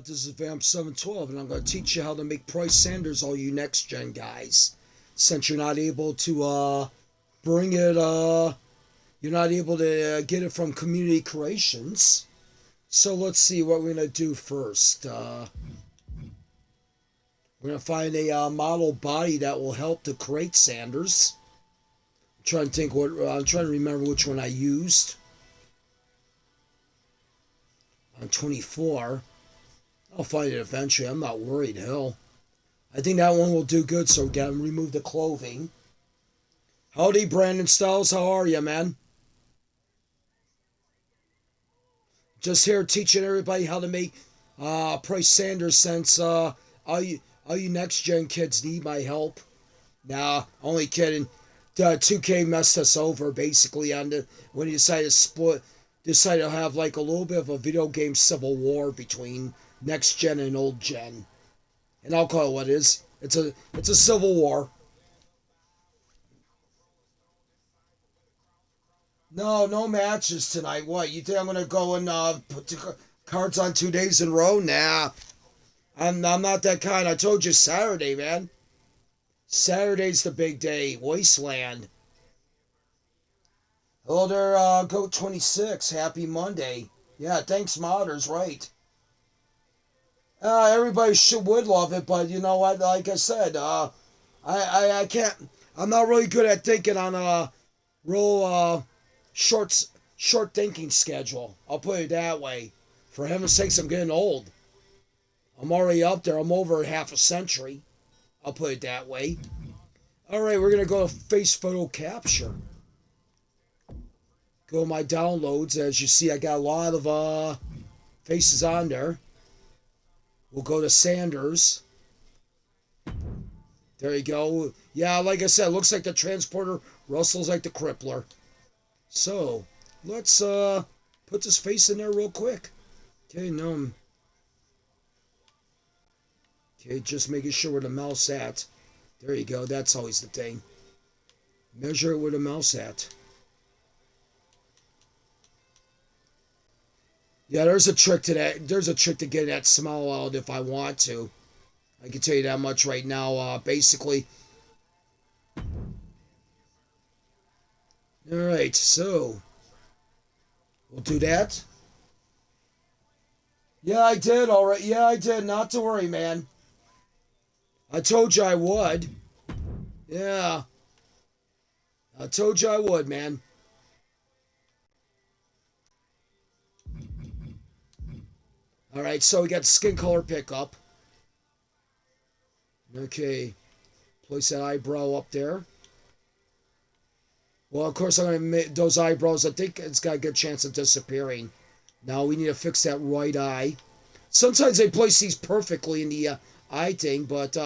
This is Vamp 712, and I'm going to teach you how to make price Sanders, all you next gen guys. Since you're not able to bring it, you're not able to get it from Community Creations. So let's see what we're going to do first. We're going to find a model body that will help to create Sanders. I'm trying to remember which one I used. On 24. I'll find it eventually. I'm not worried. Hell, I think that one will do good. So get him remove the clothing. Howdy, Brandon Styles. How are you, man? Just here teaching everybody how to make Price Sanders. Since all you next gen kids need my help. Nah, only kidding. 2K messed us over basically on when he decided to have like a little bit of a video game civil war between next gen and old gen. And I'll call it what it is. It's a civil war. No matches tonight. What, you think I'm gonna go and put cards on 2 days in a row? Nah. I'm not that kind. I told you Saturday, man. Saturday's the big day. Wasteland. Hello there, Goat 26. Happy Monday. Yeah, thanks, modders. Right. Everybody would love it, but you know what? Like I said, I can't. I'm not really good at thinking on a real short thinking schedule. I'll put it that way. For heaven's sakes, I'm getting old. I'm already up there. I'm over half a century. I'll put it that way. All right, we're gonna go to face photo capture. Go to my downloads. As you see, I got a lot of faces on there. We'll go to Sanders. There you go. Yeah, like I said, it looks like the transporter, rustles like the crippler. So, let's put this face in there real quick. Okay, no. Okay, just making sure where the mouse at. There you go. That's always the thing. Measure it where the mouse at. Yeah, there's a trick to that. There's a trick to get that smile out if I want to. I can tell you that much right now. Basically. All right, so we'll do that. Yeah, I did. All right. Yeah, I did. Not to worry, man. I told you I would. Yeah. I told you I would, man. All right, so we got skin color pickup. Okay. Place that eyebrow up there. Well, of course, I'm going to make those eyebrows. I think it's got a good chance of disappearing. Now we need to fix that right eye. Sometimes they place these perfectly in the eye thing, but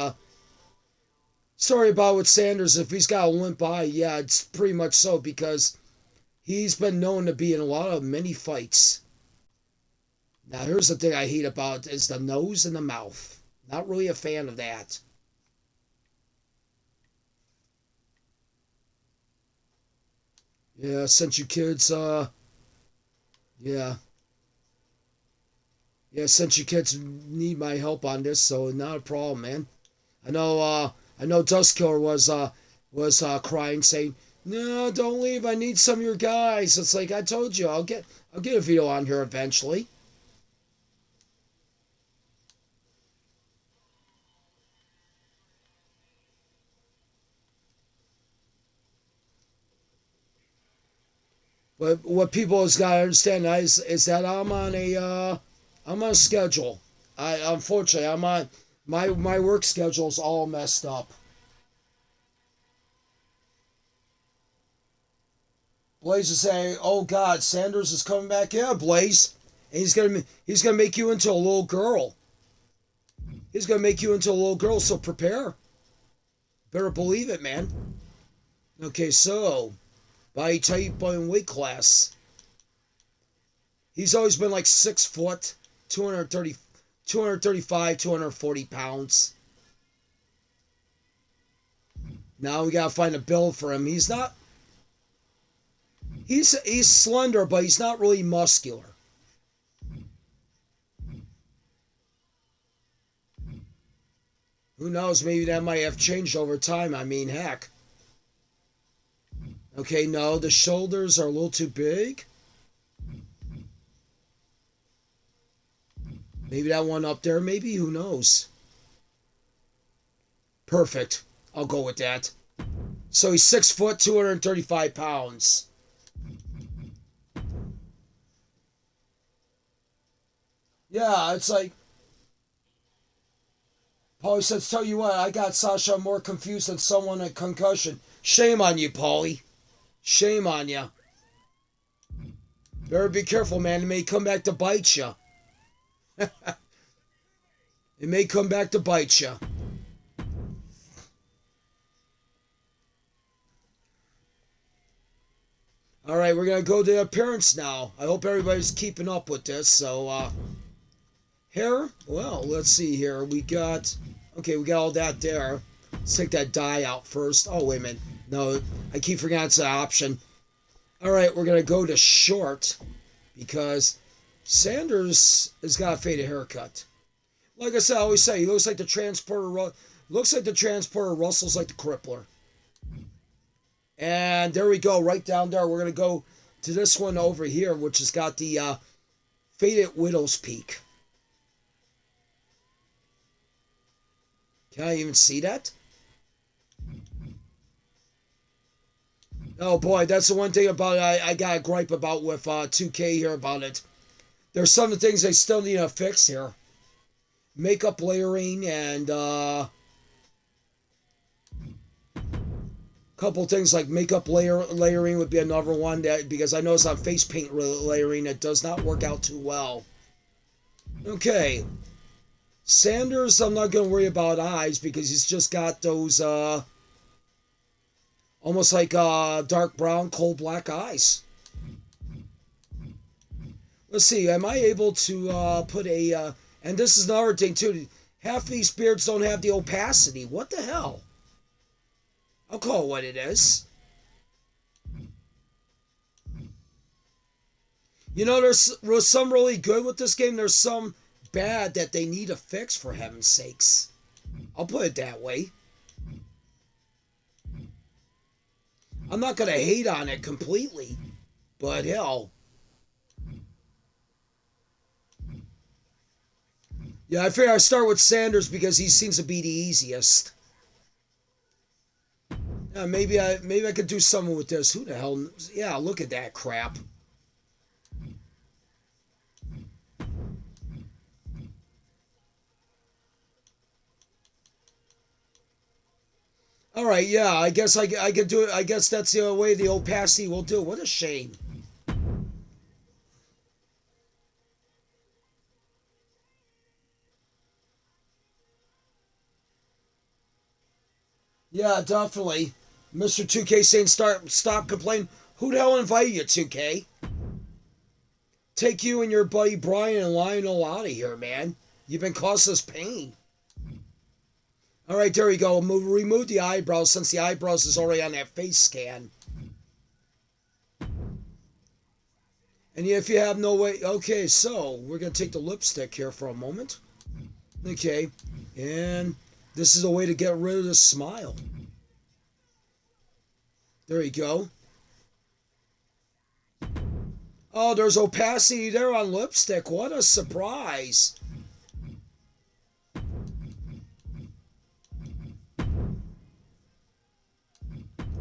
sorry about with Sanders. If he's got a limp eye, yeah, it's pretty much so because he's been known to be in a lot of many fights. Now, here's the thing I hate about is the nose and the mouth. Not really a fan of that. Yeah, since you kids, yeah. Yeah, since you kids need my help on this, so not a problem, man. I know Dustkiller was crying, saying, "No, don't leave. I need some of your guys." It's like I told you, I'll get a video on here eventually. But what people has got to understand is that I'm on a schedule. Unfortunately I'm on my work schedule's all messed up. Blaze is saying, "Oh God, Sanders is coming back." Yeah, Blaze, and he's gonna make you into a little girl. He's gonna make you into a little girl. So prepare. Better believe it, man. Okay, so body type and weight class. He's always been like 6 foot, 230, 235, 240 pounds. Now we gotta find a build for him. He's slender, but he's not really muscular. Who knows? Maybe that might have changed over time. I mean, heck. Okay, no, the shoulders are a little too big. Maybe that one up there, maybe? Who knows? Perfect. I'll go with that. So he's 6 foot, 235 pounds. Yeah, it's like Paulie says, tell you what, I got Sasha more confused than someone at concussion. Shame on you, Paulie. Shame on you. Better be careful, man. It may come back to bite you. It may come back to bite you. All right, we're going to go to appearance now. I hope everybody's keeping up with this. So, hair? Well, let's see here. We got all that there. Let's take that dye out first. Oh, wait a minute. No, I keep forgetting it's an option. All right, we're going to go to short because Sanders has got a faded haircut. Like I said, I always say, he looks like the transporter. Looks like the transporter, rustles like the crippler. And there we go, right down there. We're going to go to this one over here, which has got the faded widow's peak. Can I even see that? Oh boy, that's the one thing about it I got a gripe about with 2K here about it. There's some of the things they still need to fix here. Makeup layering and couple things like makeup layering would be another one that, because I noticed on face paint layering it does not work out too well. Okay. Sanders, I'm not going to worry about eyes because he's just got those almost like dark brown, coal black eyes. Let's see, am I able to put a, and this is another thing too, half these beards don't have the opacity. What the hell? I'll call it what it is. You know, there's some really good with this game. There's some bad that they need to fix, for heaven's sakes. I'll put it that way. I'm not going to hate on it completely, but hell. Yeah, I figure I start with Sanders because he seems to be the easiest. Yeah, maybe I could do something with this. Who the hell? Yeah, look at that crap. All right, yeah, I guess I could do it. I guess that's the way the opacity will do. What a shame. Yeah, definitely. Mr. 2K saying stop complaining. Who the hell invited you, 2K? Take you and your buddy Brian and Lionel out of here, man. You've been causing us pain. All right, there we go. Remove the eyebrows since the eyebrows is already on that face scan. And if you have no way... Okay, so we're going to take the lipstick here for a moment. Okay, and this is a way to get rid of the smile. There you go. Oh, there's opacity there on lipstick. What a surprise.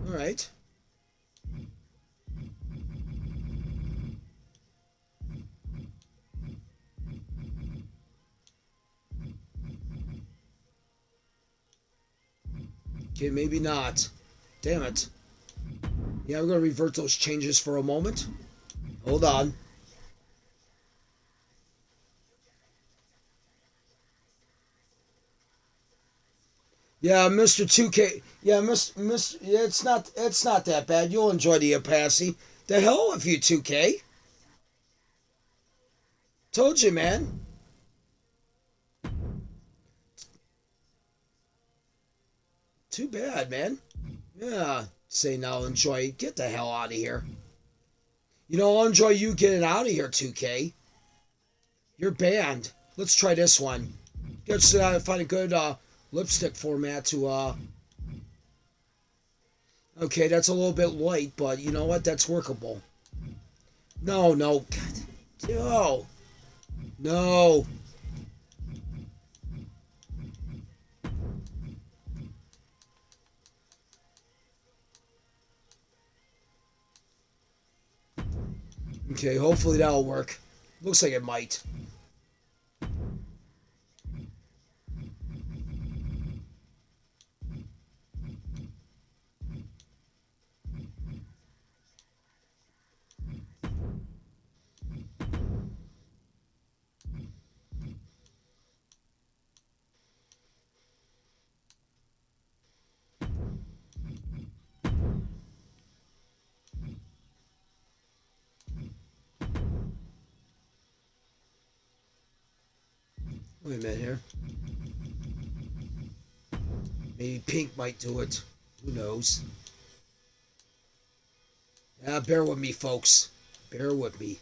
All right. Okay, maybe not. Damn it. Yeah, we're going to revert those changes for a moment. Hold on. Yeah, Mr. 2K. Yeah, yeah, it's not that bad. You'll enjoy the opacity. The hell with you, 2K. Told you, man. Too bad, man. Yeah, say now enjoy. Get the hell out of here. You know, I'll enjoy you getting out of here, 2K. You're banned. Let's try this one. Let's find a good lipstick format to okay, that's a little bit light, but you know what? That's workable. No, no. God. No. No. Okay, hopefully that'll work. Looks like it might. Wait a minute here. Maybe pink might do it. Who knows? Bear with me, folks. Bear with me.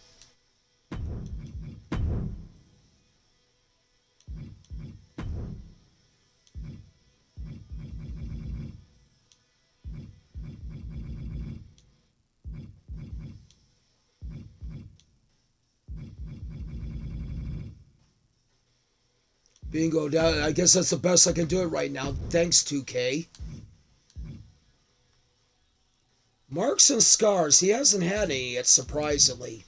Bingo. I guess that's the best I can do it right now. Thanks, 2K. Marks and scars. He hasn't had any yet, surprisingly.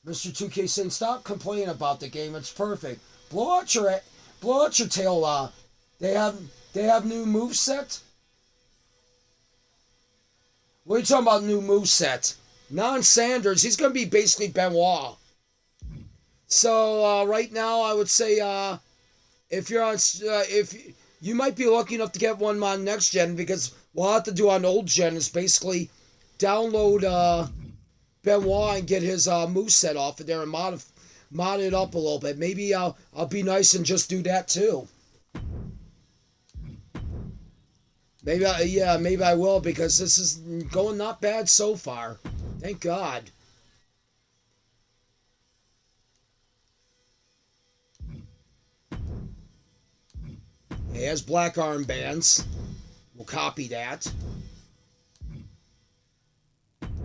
Mr. 2K saying, stop complaining about the game. It's perfect. Blow out your tail. They have new moveset. What are you talking about? New moveset? Non-Sanders. He's gonna be basically Benoit. So right now, I would say if you're on, if you might be lucky enough to get one on next gen, because we'll have to do on old gen is basically download Benoit and get his moveset off of there and mod it up a little bit. Maybe I'll be nice and just do that too. Maybe maybe I will, because this is going not bad so far. Thank God. He has black armbands. We'll copy that.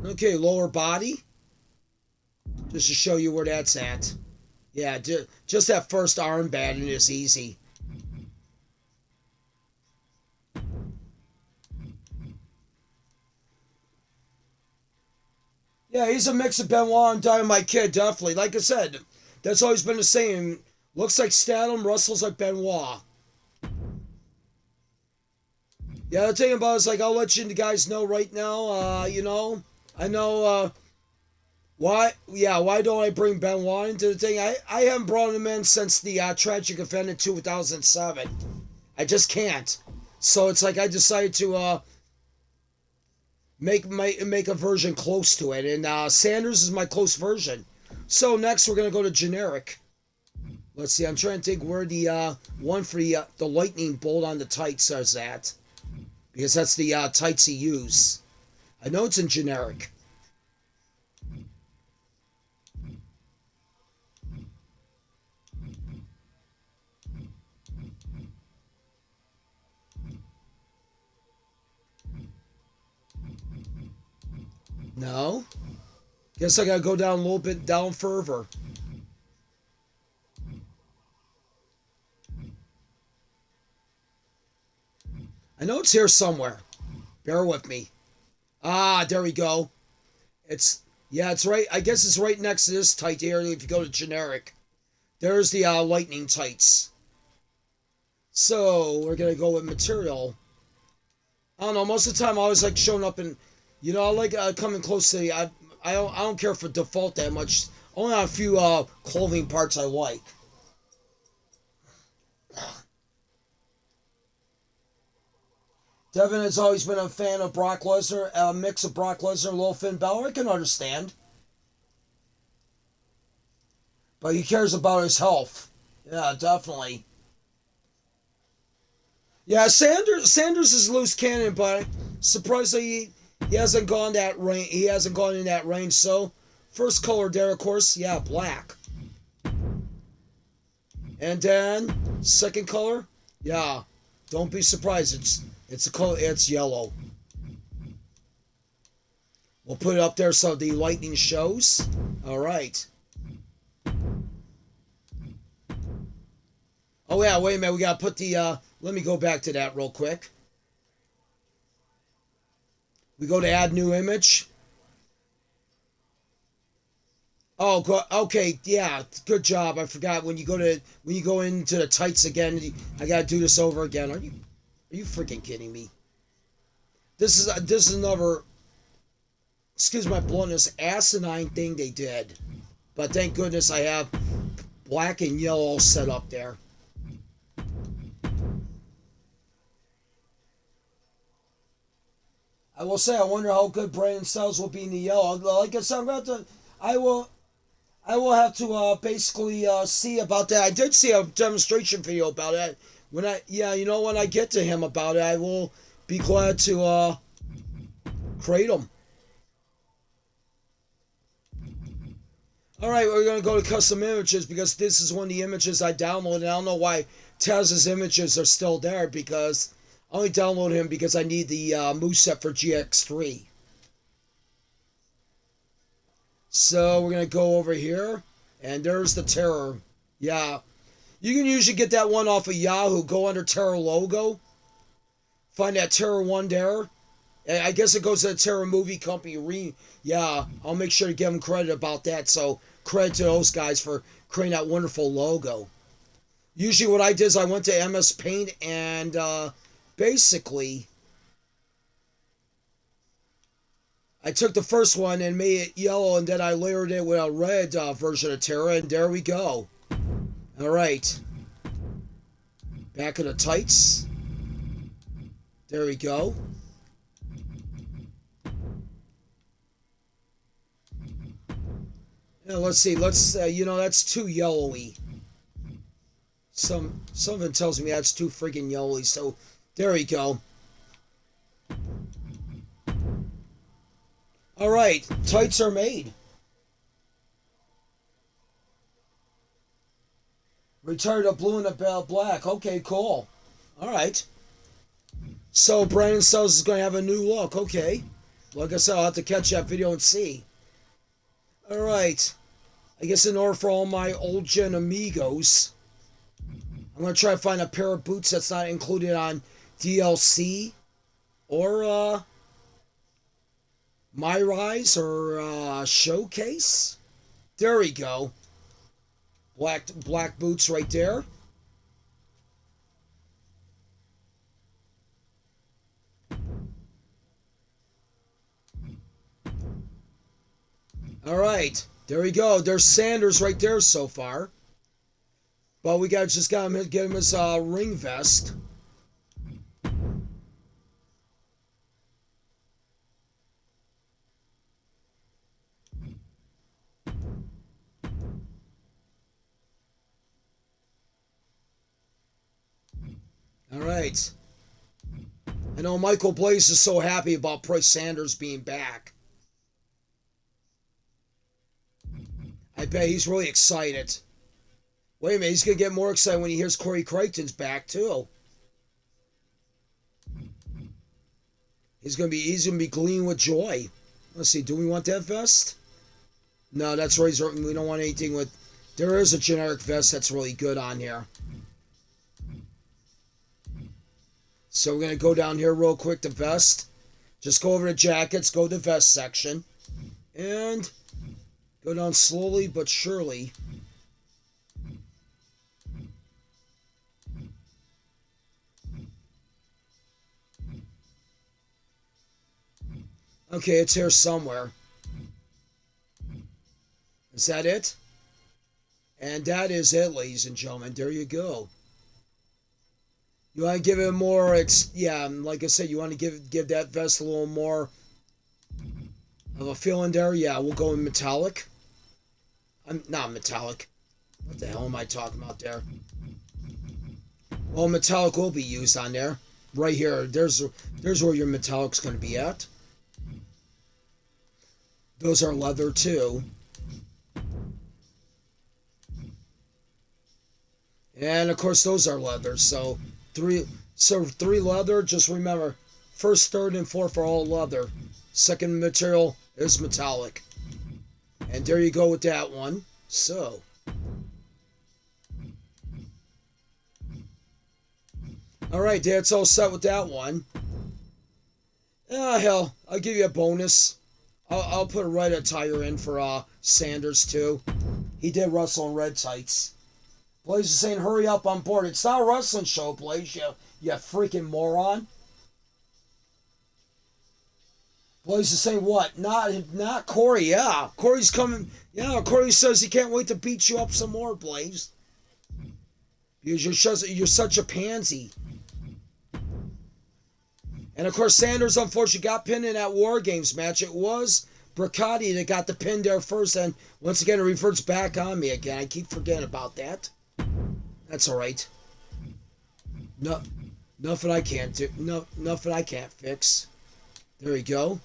Okay, lower body. Just to show you where that's at. Yeah, just that first armband and it's easy. Yeah, he's a mix of Benoit and Dynamite Kid, definitely. Like I said, that's always been the same. Looks like Statham, wrestles like Benoit. Yeah, the thing about it is, like, I'll let you guys know right now, you know, I know, why don't I bring Benoit into the thing? I haven't brought him in since the tragic event in 2007. I just can't. So it's like I decided to make a version close to it, and Sanders is my close version. So next we're gonna go to generic. Let's see. I'm trying to think where the one for the lightning bolt on the tights is at, because that's the tights he used. I know it's in generic. No? Guess I gotta go down a little bit down further. I know it's here somewhere. Bear with me. Ah, there we go. It's right. I guess it's right next to this tight here. If you go to generic, there's the lightning tights. So we're gonna go with material. I don't know. Most of the time, I always like showing up in, you know, I like coming close to the. I don't care for default that much. Only on a few clothing parts I like. Devin has always been a fan of Brock Lesnar, a mix of Brock Lesnar and Little Finn Balor. I can understand. But he cares about his health. Yeah, definitely. Yeah, Sanders is loose cannon, but surprisingly he hasn't gone that range. He hasn't gone in that range. So first color there, of course, yeah, black. And then second color, yeah. Don't be surprised. It's a color. It's yellow. We'll put it up there so the lightning shows. All right. Oh yeah, wait a minute. We gotta put the. Let me go back to that real quick. We go to add new image. Oh, okay, yeah, good job. I forgot when you go into the tights again. I gotta do this over again. Are you freaking kidding me? This is another, excuse my bluntness, asinine thing they did. But thank goodness I have black and yellow set up there. I will say I wonder how good Brandon Styles will be in the yellow. Like I said, I will I will have to basically see about that. I did see a demonstration video about it. When I get to him about it, I will be glad to create them. All right, we're gonna go to custom images because this is one of the images I downloaded. And I don't know why Taz's images are still there because I only downloaded him because I need the moveset for GX3. So we're gonna go over here, and there's the Terror. Yeah, you can usually get that one off of Yahoo. Go under Terror logo, find that Terror one there. And I guess it goes to the Terror Movie Company. Yeah, I'll make sure to give them credit about that. So credit to those guys for creating that wonderful logo. Usually what I did is I went to MS Paint and basically I took the first one and made it yellow, and then I layered it with a red version of Terra, and there we go. All right. Back of the tights. There we go. Now, let's see. That's too yellowy. Something tells me that's too freaking yellowy. So there we go. All right, tights are made. Return to blue and the black. Okay, cool. All right. So Brandon Styles is going to have a new look. Okay. Like I said, I'll have to catch that video and see. All right. I guess in order for all my old gen amigos, I'm going to try to find a pair of boots that's not included on DLC or My Rise or Showcase. There we go. Black boots right there. All right, there we go. There's Sanders right there so far. But we got to get him his ring vest. All right. I know Michael Blaze is so happy about Price Sanders being back. I bet he's really excited. Wait a minute, he's going to get more excited when he hears Corey Crichton's back, too. He's going to be gleaming with joy. Let's see, do we want that vest? No, that's Razor. We don't want anything with... There is a generic vest that's really good on here. So we're going to go down here real quick to vest. Just go over to jackets, go to vest section. And go down slowly but surely. Okay, it's here somewhere. Is that it? And that is it, ladies and gentlemen. There you go. You want to give it more, like I said, you want to give that vest a little more of a feeling there. Yeah, we'll go in metallic. I'm not metallic. What the hell am I talking about there? Well, metallic will be used on there. Right here. There's where your metallic's going to be at. Those are leather too. And of course, those are leather. Three, three leather. Just remember, first, third, and fourth are all leather. Second material is metallic. And there you go with that one. So, all right, that's all set with that one. Ah, hell, I'll give you a bonus. I'll put a red attire in for Sanders too. He did wrestle in red tights. Blaze is saying, hurry up on board. It's not a wrestling show, Blaze, you freaking moron. Blaze is saying what? Not Corey, yeah. Corey's coming. Yeah, Corey says he can't wait to beat you up some more, Blaze. Because you're such a pansy. And of course, Sanders unfortunately got pinned in that War Games match. It was Bricati that got the pin there first, and once again it reverts back on me again. I keep forgetting about that. That's all right. No, nothing I can't do. No, nothing I can't fix. There we go.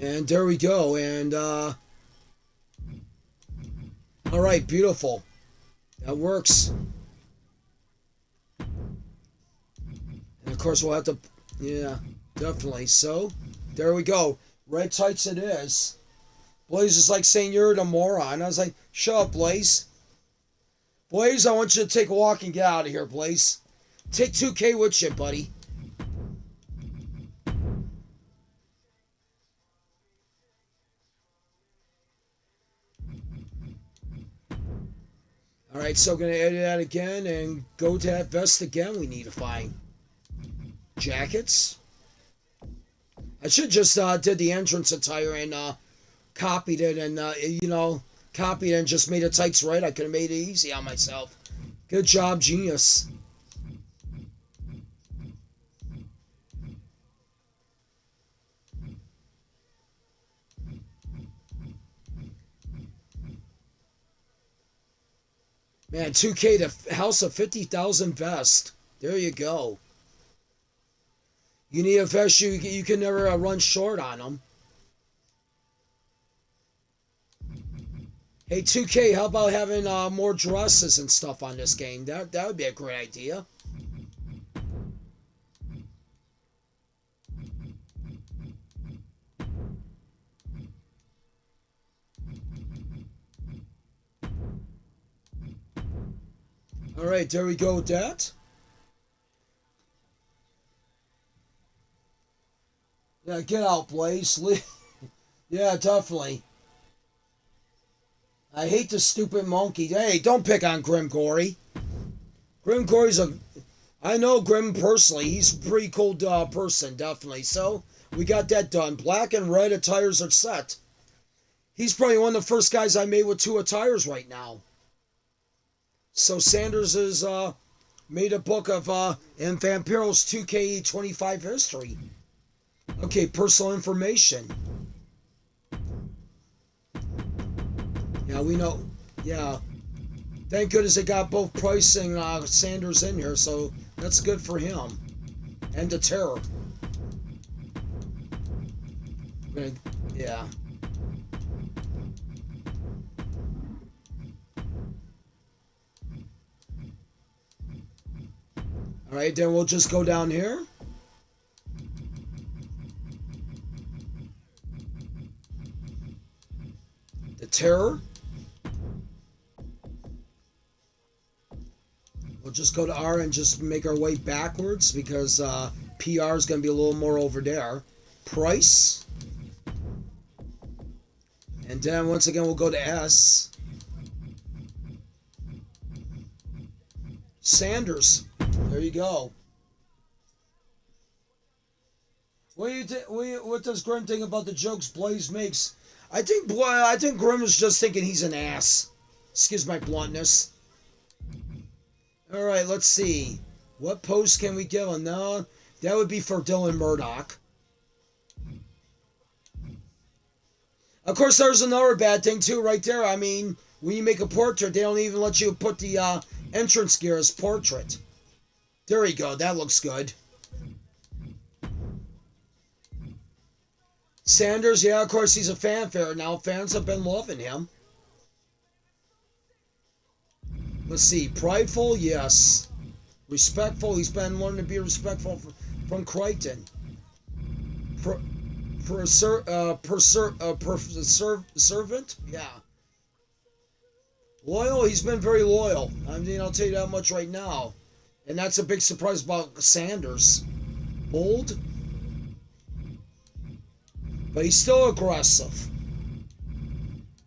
And there we go. And all right, beautiful. That works. And of course, we'll have to, yeah, definitely. So, there we go. Red tights it is. Blaze is like saying you're a moron. I was like, shut up, Blaze. Blaze, I want you to take a walk and get out of here, Blaze. Take 2K with you, buddy. Alright, so going to edit that again and go to that vest again we need to find. Jackets. I should just did the entrance attire and copied it and, copied it and just made the tights right. I could have made it easy on myself. Good job, genius. Man, 2K, the House of 50,000 vest. There you go. You need a vest you can never run short on them. Hey, 2K, how about having more dresses and stuff on this game? That would be a great idea. All right, there we go with that. Yeah, get out, Blaze. Yeah, definitely. I hate the stupid monkey. Hey, don't pick on Grim Gory. Grim Gory's I know Grim personally. He's a pretty cool person, definitely. So, we got that done. Black and red attires are set. He's probably one of the first guys I made with 2 attires right now. So Sanders has made a book of in Vampiro's 2K25 history. Okay, personal information. Yeah, we know. Yeah. Thank goodness they got both Price and Sanders in here, so that's good for him. And the Terror. Yeah. Alright, then we'll just go down here. The Terror. We'll just go to R and just make our way backwards because PR is going to be a little more over there. Price. And then once again we'll go to S. Sanders. There you go. What does Grim think about the jokes Blaze makes? I think Grim is just thinking he's an ass. Excuse my bluntness. All right, let's see. What post can we give him? No, that would be for Dylan Murdoch. Of course, there's another bad thing too, right there. I mean, when you make a portrait, they don't even let you put the entrance gear as portrait. There we go. That looks good. Sanders, yeah, of course, he's a fanfare now. Fans have been loving him. Let's see. Prideful, yes. Respectful, he's been learning to be respectful from Crichton. Per, servant, yeah. Loyal, he's been very loyal. I mean, I'll tell you that much right now. And that's a big surprise about Sanders. Bold, but he's still aggressive.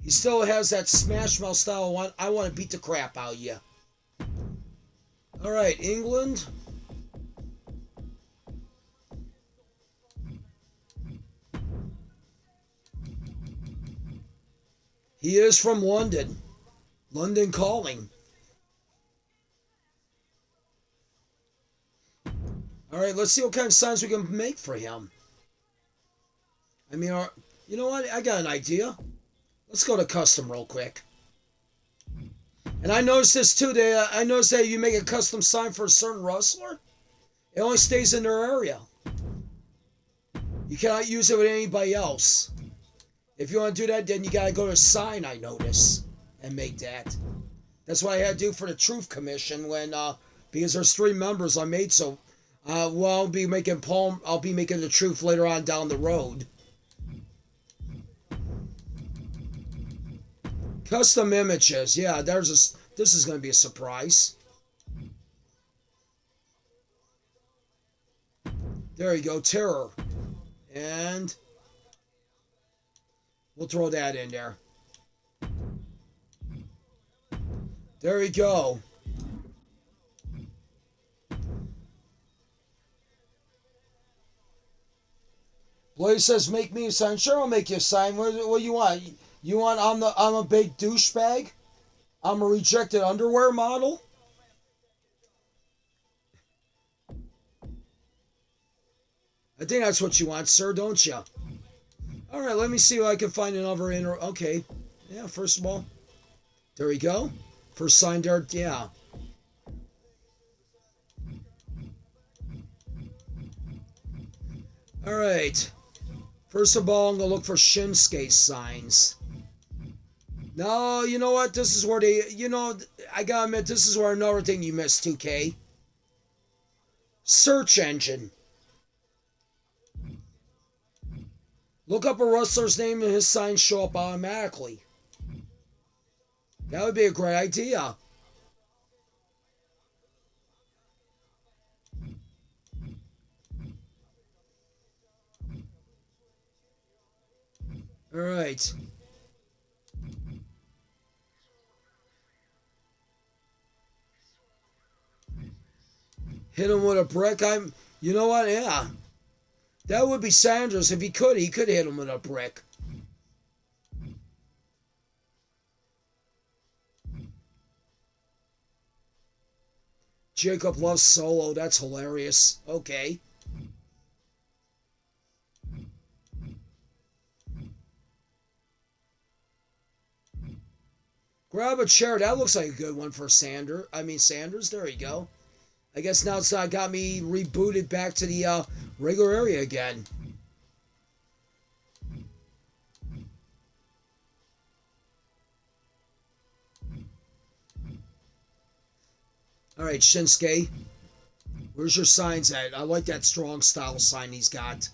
He still has that smash mouth style. I want to beat the crap out of you. All right, England. He is from London. London Calling. All right, let's see what kind of signs we can make for him. I mean, you know what? I got an idea. Let's go to custom real quick. And I noticed this too. I noticed that you make a custom sign for a certain wrestler, it only stays in their area. You cannot use it with anybody else. If you want to do that, then you got to go to sign, I notice, and make that. That's what I had to do for the Truth Commission because there's 3 members I made. So, well, I'll be making the Truth later on down the road. Custom images, yeah. This is going to be a surprise. There you go, Terror, and we'll throw that in there. There you go. Blaze says, "Make me a sign." Sure, I'll make you a sign. What do you want? You want I'm a big douchebag? I'm a rejected underwear model? I think that's what you want, sir, don't you? All right, let me see if I can find another Okay, yeah. First of all, there we go. First sign there, yeah. All right. First of all, I'm gonna look for Shinsuke signs. No, you know what? This is where I gotta admit, this is where another thing you missed, 2K. Search engine. Look up a wrestler's name and his signs show up automatically. That would be a great idea. All right. Hit him with a brick. You know what? Yeah. That would be Sanders. If he could hit him with a brick. Jacob loves Solo. That's hilarious. Okay. Grab a chair. That looks like a good one for Sanders. There you go. I guess now it's got me rebooted back to the regular area again. All right, Shinsuke. Where's your signs at? I like that strong style sign he's got.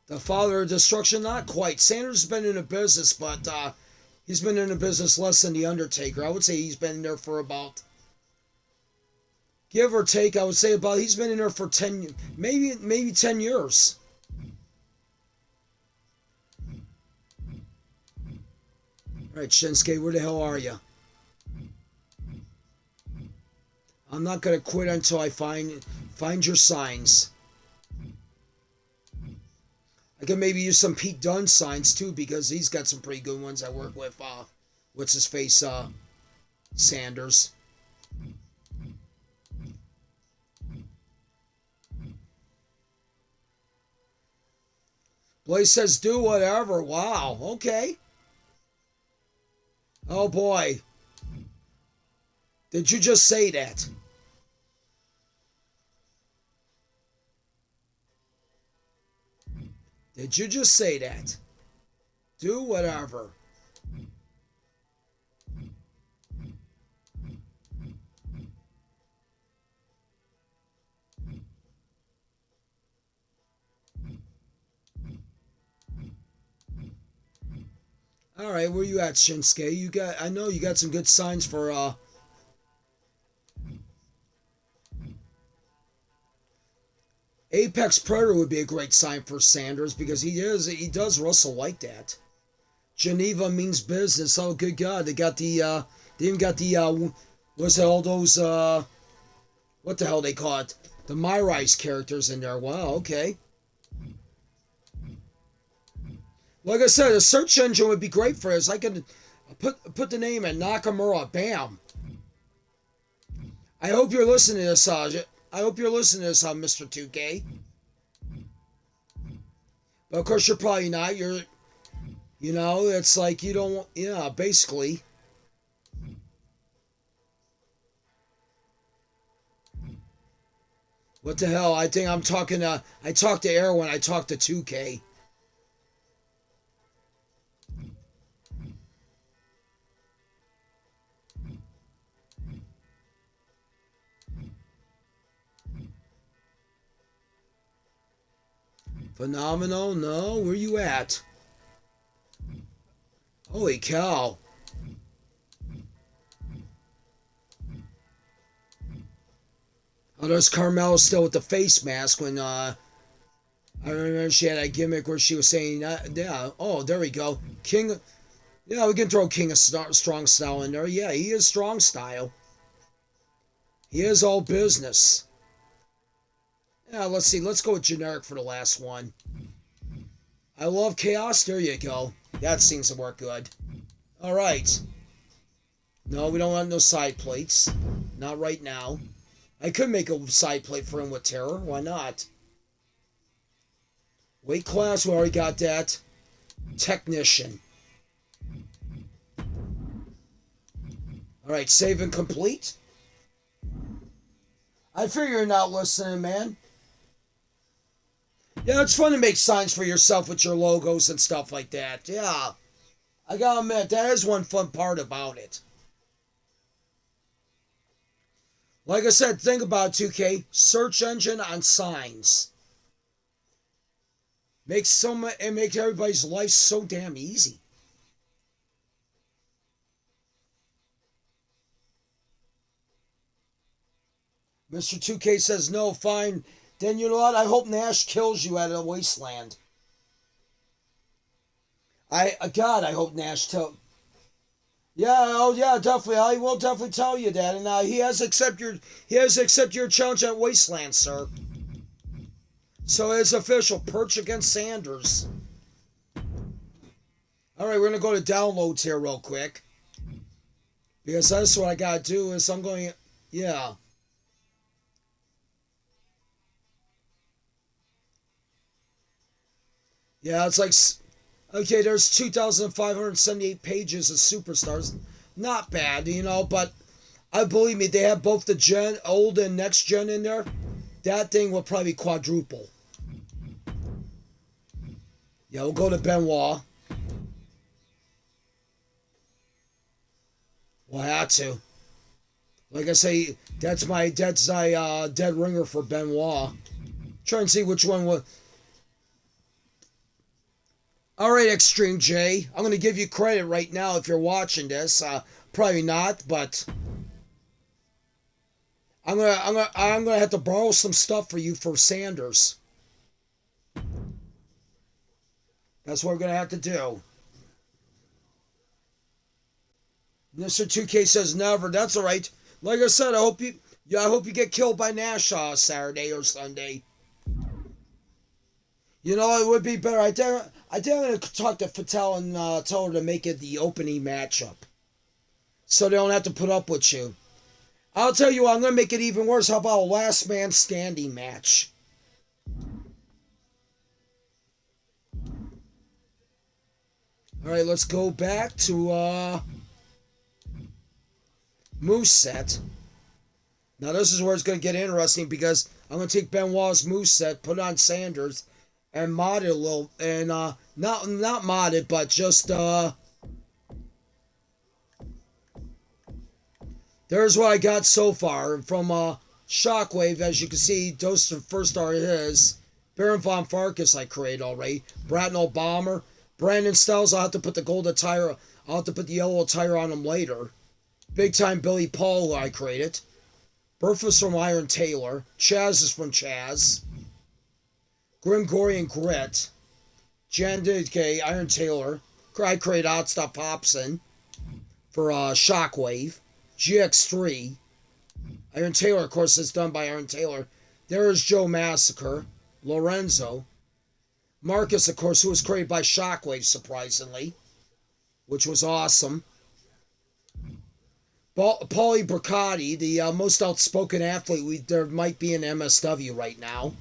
The father of destruction, not quite. Sanders has been in the business, but he's been in the business less than The Undertaker. I would say he's been in there for about, give or take, I would say he's been in there for 10, maybe 10 years. All right, Shinsuke, where the hell are you? I'm not going to quit until I find your signs. I can maybe use some Pete Dunne signs too, because he's got some pretty good ones I work with. What's his face? Sanders. Blaze says, do whatever. Wow. Okay. Oh boy. Did you just say that? Did you just say that? Do whatever. All right, where you at, Shinsuke? I know you got some good signs for Apex Predator would be a great sign for Sanders because he does wrestle like that. Geneva means business. Oh, good God, they even got the what's it, all those what the hell they call it? The Myrise characters in there. Wow, okay. Like I said, a search engine would be great for us. I could put the name in Nakamura. Bam. I hope you're listening to this. I hope you're listening to this, Mr. 2K. But of course, you're probably not. It's like you don't. Yeah, basically. What the hell? I think I'm talking. I talk to Air when I talk to 2K. Phenomenal? No, where you at? Holy cow. Oh, there's Carmella still with the face mask when I remember she had a gimmick where she was saying, yeah, oh, there we go. Yeah, we can throw King of Strong Style in there. Yeah, he is Strong Style. He is all business. Yeah, let's see. Let's go with generic for the last one. I love chaos. There you go. That seems to work good. All right. No, we don't want no side plates. Not right now. I could make a side plate for him with terror. Why not? Weight class, we already got that. Technician. All right, save and complete. I figure you're not listening, man. Yeah, it's fun to make signs for yourself with your logos and stuff like that. Yeah. I gotta admit, that is one fun part about it. Like I said, think about it, 2K. Search engine on signs. It makes everybody's life so damn easy. Mr. 2K says no, fine. Then you know what? I hope Nash kills you at a wasteland. God, I hope Nash Yeah, oh yeah, definitely. I will definitely tell you that, and he has accept your challenge at Wasteland, sir. So it's official. Perch against Sanders. All right, we're gonna go to downloads here real quick because that's what I gotta do. Is I'm going, yeah. Yeah, it's like, okay, there's 2,578 pages of superstars. Not bad, but I believe me, they have both the old and next gen in there. That thing will probably quadruple. Yeah, we'll go to Benoit. We'll have to. Like I say, that's my dead ringer for Benoit. Try and see which one will. All right, Extreme J. I'm going to give you credit right now if you're watching this. Probably not, but I'm gonna have to borrow some stuff for you for Sanders. That's what we're gonna have to do. Mr. 2K says never. That's all right. Like I said, I hope you get killed by Nash Saturday or Sunday. It would be better. I think I'm gonna talk to Fatale and tell her to make it the opening matchup, so they don't have to put up with you. I'll tell you what, I'm gonna make it even worse. How about a last man standing match? All right, let's go back to moveset. Now this is where it's going to get interesting because I'm going to take Benoit's moveset, put it on Sanders, and mod it a little, and not mod it, but just there's what I got so far from Shockwave. As you can see, those the first are his. Baron von Farkas I created already. Bratnell Bomber. Brandon Styles, I'll have to put the gold attire, I'll have to put the yellow attire on him later. Big Time Billy Paul, who I created. Burfa's from Iron Taylor. Chaz is from Chaz. Grimgorian Grit. Jan Didke, Iron Taylor. I created Outstop Hobson for Shockwave. GX3. Iron Taylor, of course, is done by Iron Taylor. There is Joe Massacre. Lorenzo. Marcus, of course, who was created by Shockwave, surprisingly, which was awesome. Paulie Bricati, the most outspoken athlete there might be in MSW right now.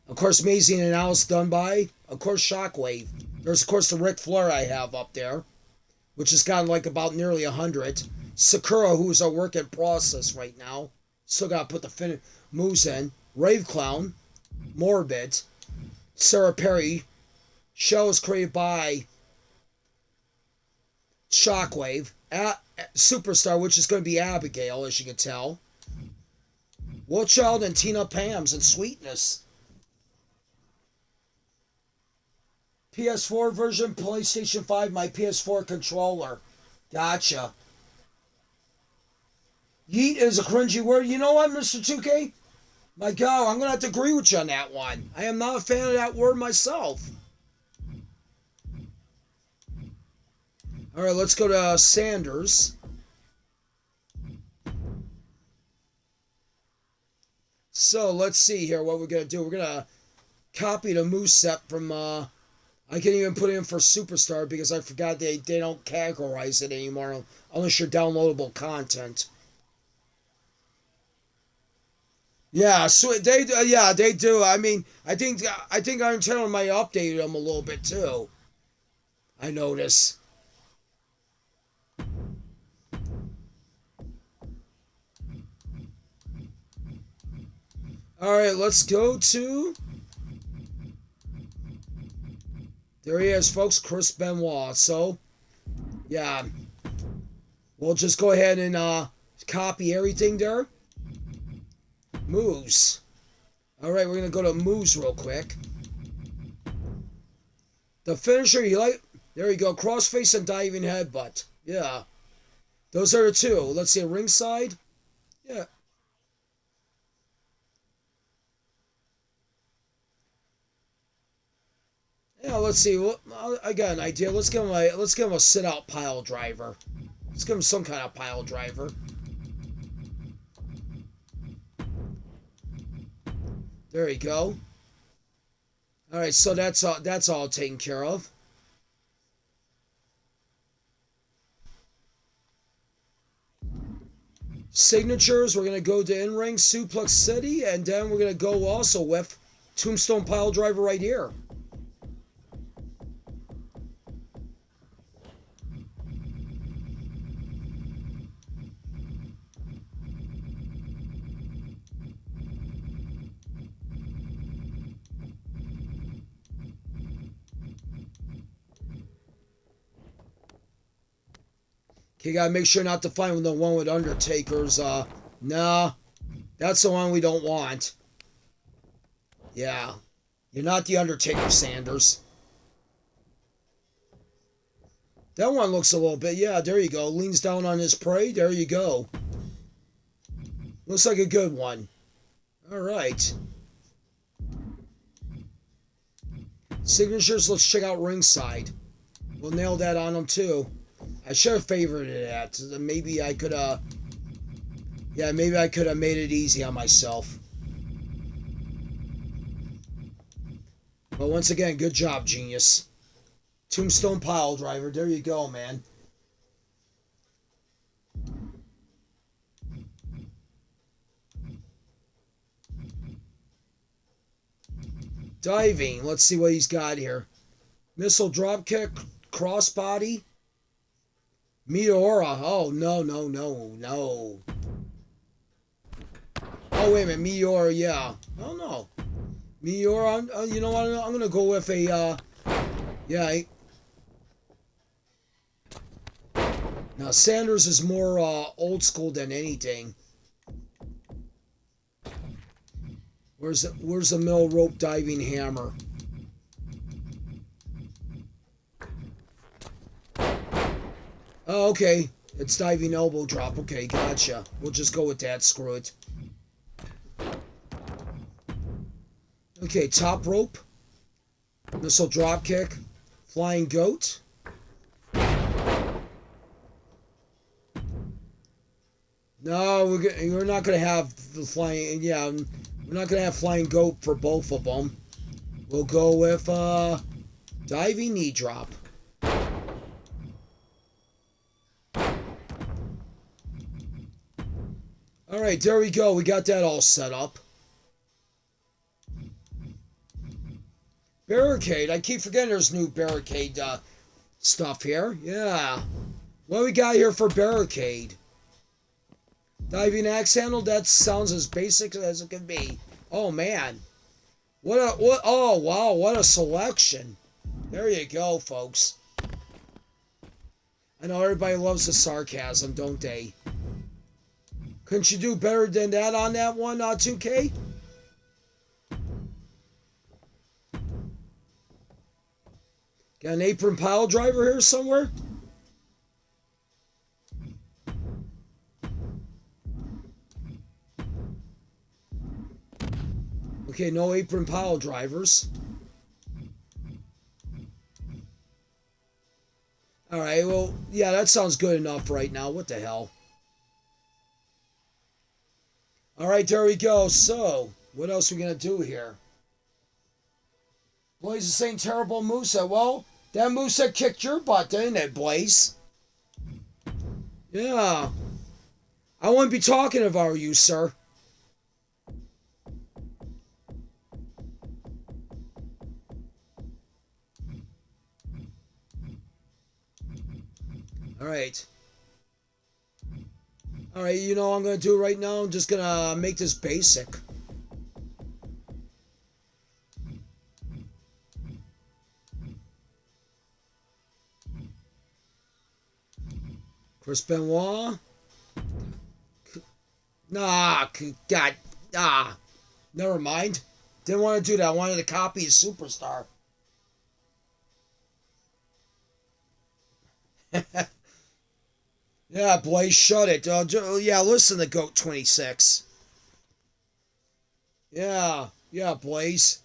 Of course, Amazing and Alice done by, of course, Shockwave. There's, of course, the Ric Flair I have up there, which has gotten like about nearly 100. Sakura, who's a work in process right now. Still got to put the moves in. Rave Clown. Morbid. Sarah Perry. Shell is created by Shockwave. Superstar, which is going to be Abigail, as you can tell. Woodchild and Tina Pams and Sweetness. PS4 version, PlayStation 5, my PS4 controller. Gotcha. Yeet is a cringy word. You know what, Mr. 2K? My God, I'm going to have to agree with you on that one. I am not a fan of that word myself. All right, let's go to Sanders. So, let's see here what we're going to do. We're going to copy the moveset from... I can't even put it in for Superstar because I forgot they don't categorize it anymore unless you're downloadable content. Yeah, so they do. I mean, I think Iron Taylor might update them a little bit too. I notice. All right, let's go to. There he is, folks, Chris Benoit. So, yeah, we'll just go ahead and copy everything there. Moves. All right, we're going to go to moves real quick. The finisher, there you go. Crossface and diving headbutt. Yeah. Those are the two. Let's see, ringside. Yeah. Yeah, let's see. Well, I got an idea. Let's give him a sit-out pile driver. Let's give him some kind of pile driver. There you go. All right, so that's all taken care of. Signatures, we're going to go to in-ring Suplex City, and then we're going to go also with Tombstone Pile Driver right here. Okay, gotta make sure not to find the one with Undertaker's, nah. That's the one we don't want. Yeah. You're not the Undertaker, Sanders. That one looks a little bit, yeah, there you go. Leans down on his prey, there you go. Looks like a good one. Alright. Signatures, let's check out ringside. We'll nail that on them too. I should have favorited that. Maybe I could have... Yeah, maybe I could have made it easy on myself. But once again, good job, genius. Tombstone Pile Driver. There you go, man. Diving. Let's see what he's got here. Missile Dropkick. Crossbody. Meteora. Oh, no, no, no, no. Oh, wait a minute. Meteora, yeah. Oh, no. Meteora, you know what? I'm going to go with a, yeah. Now, Sanders is more old school than anything. Where's the mill rope diving hammer? Oh, okay. It's diving elbow drop. Okay, gotcha. We'll just go with that. Screw it. Okay, top rope. Missile drop kick. Flying goat. No, we're not going to have the flying... Yeah, we're not going to have flying goat for both of them. We'll go with diving knee drop. All right, there we go. We got that all set up. Barricade. I keep forgetting there's new barricade stuff here. Yeah. What we got here for barricade? Diving axe handle. That sounds as basic as it can be. Oh man. What? Oh wow. What a selection. There you go, folks. I know everybody loves the sarcasm, don't they? Couldn't you do better than that on that one, 2K? Got an apron pile driver here somewhere? Okay, no apron pile drivers. Alright, well, yeah, that sounds good enough right now. What the hell? Alright, there we go. So, what else are we going to do here? Blaze is saying terrible moveset. Well, that moveset kicked your butt, didn't it, Blaze? Yeah. I wouldn't be talking if I were you, sir. Alright. Alright, you know what I'm going to do right now? I'm just going to make this basic. Chris Benoit. Nah, God. Never mind. Didn't want to do that. I wanted to copy a superstar. Yeah, Blaze, shut it. Yeah, listen to Goat 26. Yeah, Blaze.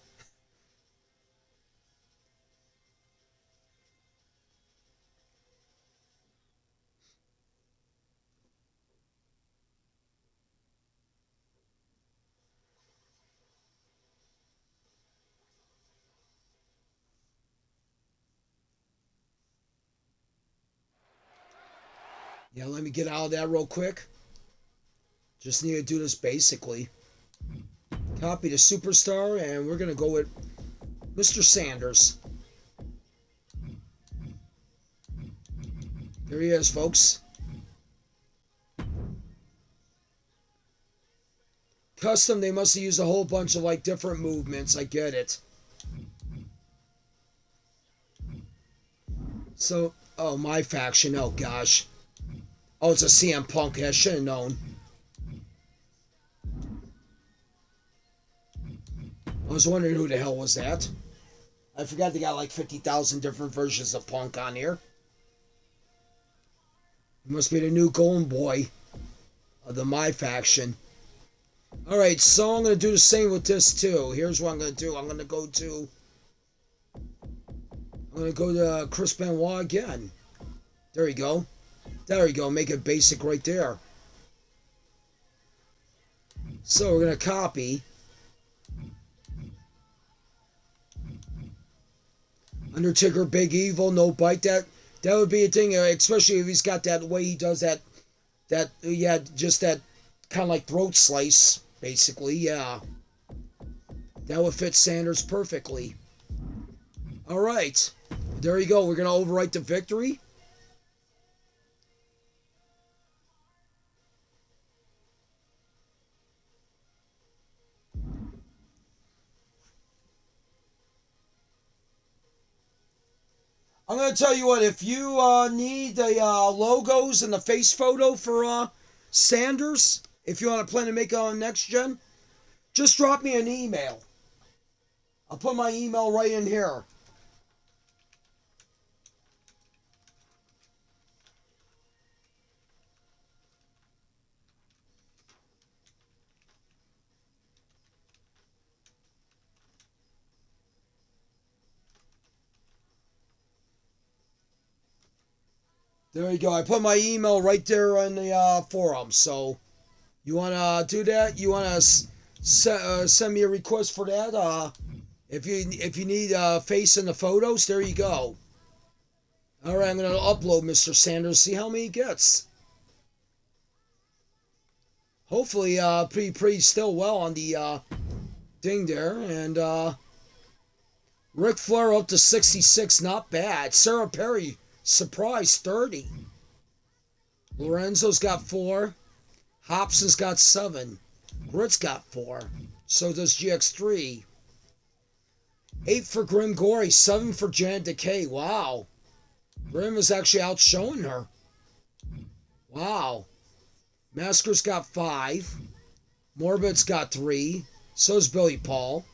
Yeah, let me get out of that real quick. Just need to do this basically. Copy the superstar, and we're going to go with Mr. Sanders. There he is, folks. Custom, they must have used a whole bunch of, like, different movements. I get it. So, oh, my faction. Oh, gosh. Oh, it's a CM Punk. I should have known. I was wondering who the hell was that. I forgot they got like 50,000 different versions of Punk on here. He must be the new golden boy of the My faction. Alright, so I'm going to do the same with this too. Here's what I'm going to do. I'm going to go to Chris Benoit again. There you go. There you go. Make it basic right there. So we're going to copy Undertaker, Big Evil, no bite. That would be a thing, especially if he's got that way he does that just that kind of like throat slice, basically. Yeah, that would fit Sanders perfectly. All right, there you go. We're gonna overwrite the victory. I'm going to tell you what, if you need the logos and the face photo for Sanders, if you want to plan to make it on next gen, just drop me an email. I'll put my email right in here. There you go. I put my email right there in the forum. So you want to do that? You want to send me a request for that? If you need face in the photos, there you go. All right, I'm going to upload Mr. Sanders. See how many he gets. Hopefully, pretty still well on the thing there. And Ric Flair up to 66, not bad. Sarah Perry, surprise, 30. Lorenzo's got 4. Hobson's got 7. Grit's got 4. So does GX3. 8 for Grim Gory, 7 for Jan Decay. Wow. Grim is actually outshowing her. Wow. Masker's got 5. Morbid's got 3. So's Billy Paul.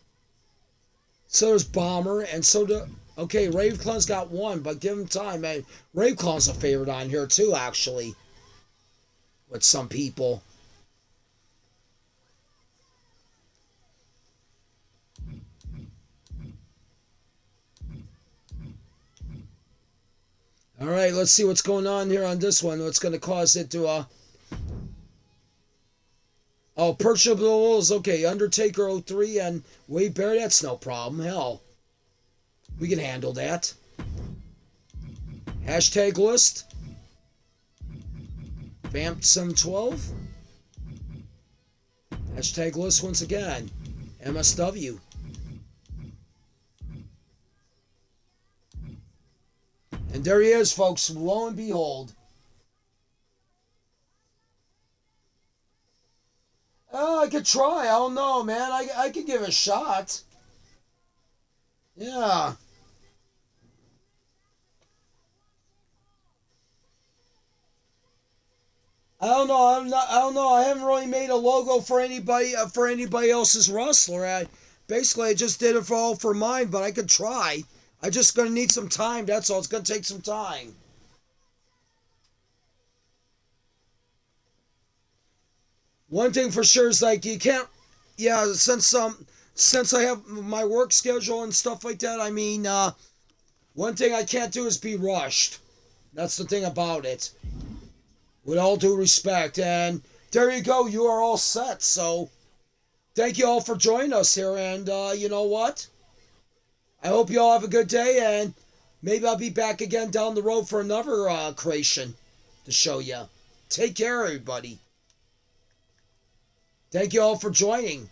So does Bomber, and so do... Okay, Raveclawn's got 1, but give him time, man. Raveclawn's a favorite on here, too, actually. With some people. All right, let's see what's going on here on this one. What's going to cause it to... Oh, Perchables, okay. Undertaker 03 and Wade Barrett, that's no problem. Hell, we can handle that. Hashtag list. Vamp 712. Hashtag list once again. MSW. And there he is, folks. Lo and behold. I could try. I don't know, man. I could give it a shot. Yeah. I don't know. I don't know. I haven't really made a logo for anybody else's wrestler. I just did it for mine, but I could try. I just gonna need some time. That's all. It's gonna take some time. One thing for sure is like you can't. Yeah, since I have my work schedule and stuff like that. I mean, one thing I can't do is be rushed. That's the thing about it. With all due respect, and there you go. You are all set. So, thank you all for joining us here. And you know what? I hope you all have a good day, and maybe I'll be back again down the road for another creation to show you. Take care, everybody. Thank you all for joining.